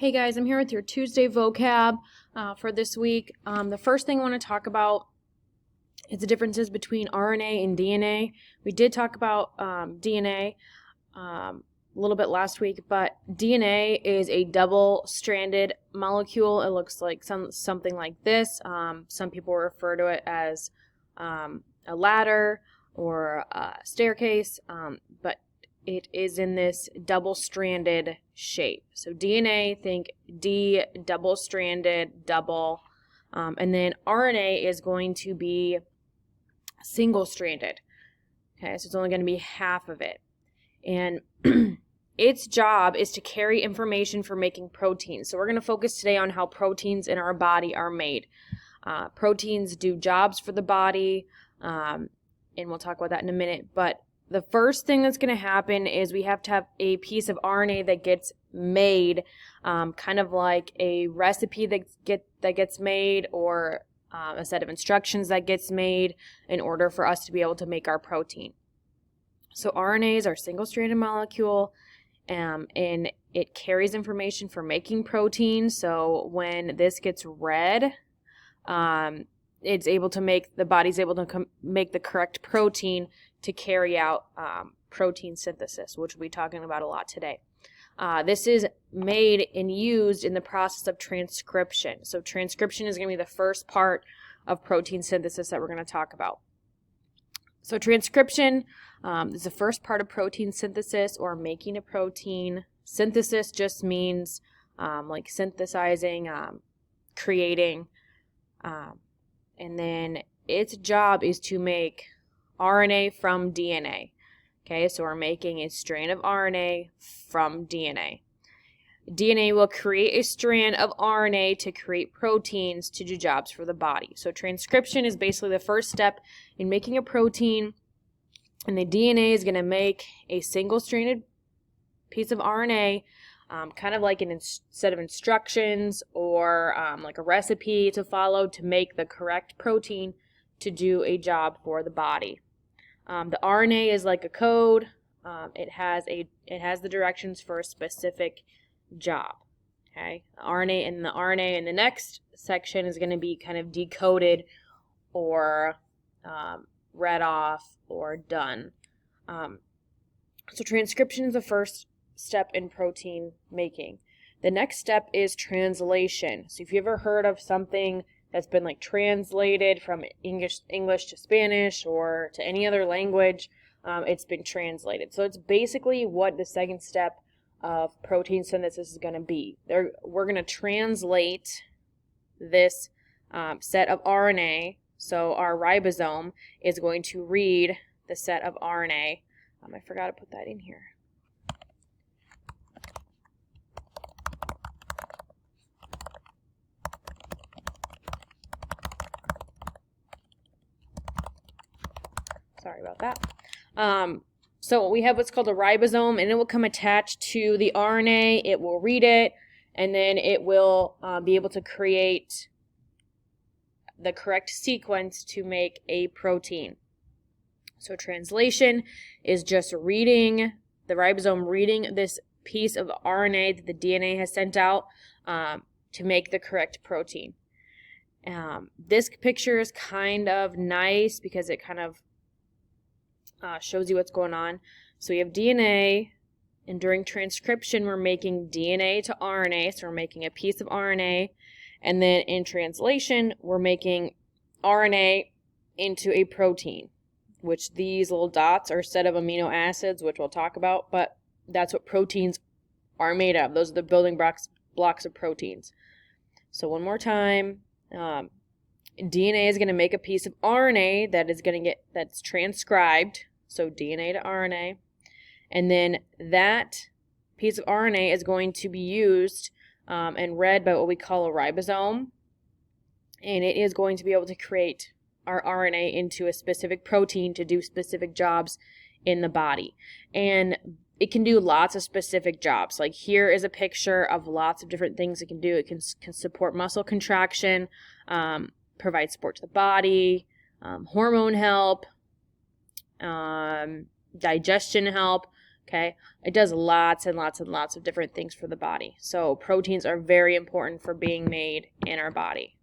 Hey guys, I'm here with your Tuesday vocab for this week. The first thing I want to talk about is the differences between RNA and DNA. We did talk about DNA a little bit last week, but DNA is a double-stranded molecule. It looks like something like this. Some people refer to it as a ladder or a staircase, but it is in this double-stranded shape. So DNA, think D, double-stranded, double, and then RNA is going to be single-stranded. Okay, so it's only going to be half of it. And its job is to carry information for making proteins. So we're going to focus today on how proteins in our body are made. Proteins do jobs for the body, and we'll talk about that in a minute, but the first thing that's going to happen is we have to have a piece of RNA that gets made, kind of like a recipe that gets made, or a set of instructions that gets made in order for us to be able to make our protein. So RNA is our single-stranded molecule, and it carries information for making protein. So when this gets read, it's able to make, the body's able to make the correct protein to carry out protein synthesis, which we'll be talking about a lot today. This is made and used in the process of transcription. So transcription is going to be the first part of protein synthesis that we're going to talk about. So transcription is the first part of protein synthesis, or making a protein. Synthesis just means like synthesizing, creating, and then its job is to make RNA from DNA. Okay, so we're making a strand of RNA from DNA. DNA will create a strand of RNA to create proteins to do jobs for the body. So transcription is basically the first step in making a protein, and the DNA is going to make a single-stranded piece of RNA, kind of like a set of instructions or like a recipe to follow to make the correct protein to do a job for the body. The RNA is like a code. It has the directions for a specific job. Okay, the RNA in the next section is going to be kind of decoded or read off or done. So transcription is the first step in protein making. The next step is translation. So if you ever heard of something that's been like translated from English to Spanish or to any other language, it's been translated. So it's basically what the second step of protein synthesis is going to be. We're going to translate this set of RNA. So our ribosome is going to read the set of RNA. I forgot to put that in here. Sorry about that. So we have what's called a ribosome, and it will come attached to the RNA. It will read it, and then it will be able to create the correct sequence to make a protein. So translation is just reading, the ribosome reading this piece of RNA that the DNA has sent out to make the correct protein. This picture is kind of nice because it kind of shows you what's going on. So we have DNA, and during transcription we're making DNA to RNA, so we're making a piece of RNA, and then in translation we're making RNA into a protein, which these little dots are a set of amino acids, which we'll talk about, but that's what proteins are made of. Those are the building blocks of proteins. So one more time, DNA is going to make a piece of RNA that's transcribed, so DNA to RNA, and then that piece of RNA is going to be used and read by what we call a ribosome, and it is going to be able to create our RNA into a specific protein to do specific jobs in the body. And it can do lots of specific jobs. Like here is a picture of lots of different things it can do. It can support muscle contraction, provide support to the body, hormone help, digestion help, Okay, it does lots and lots and lots of different things for the body. So proteins are very important for being made in our body.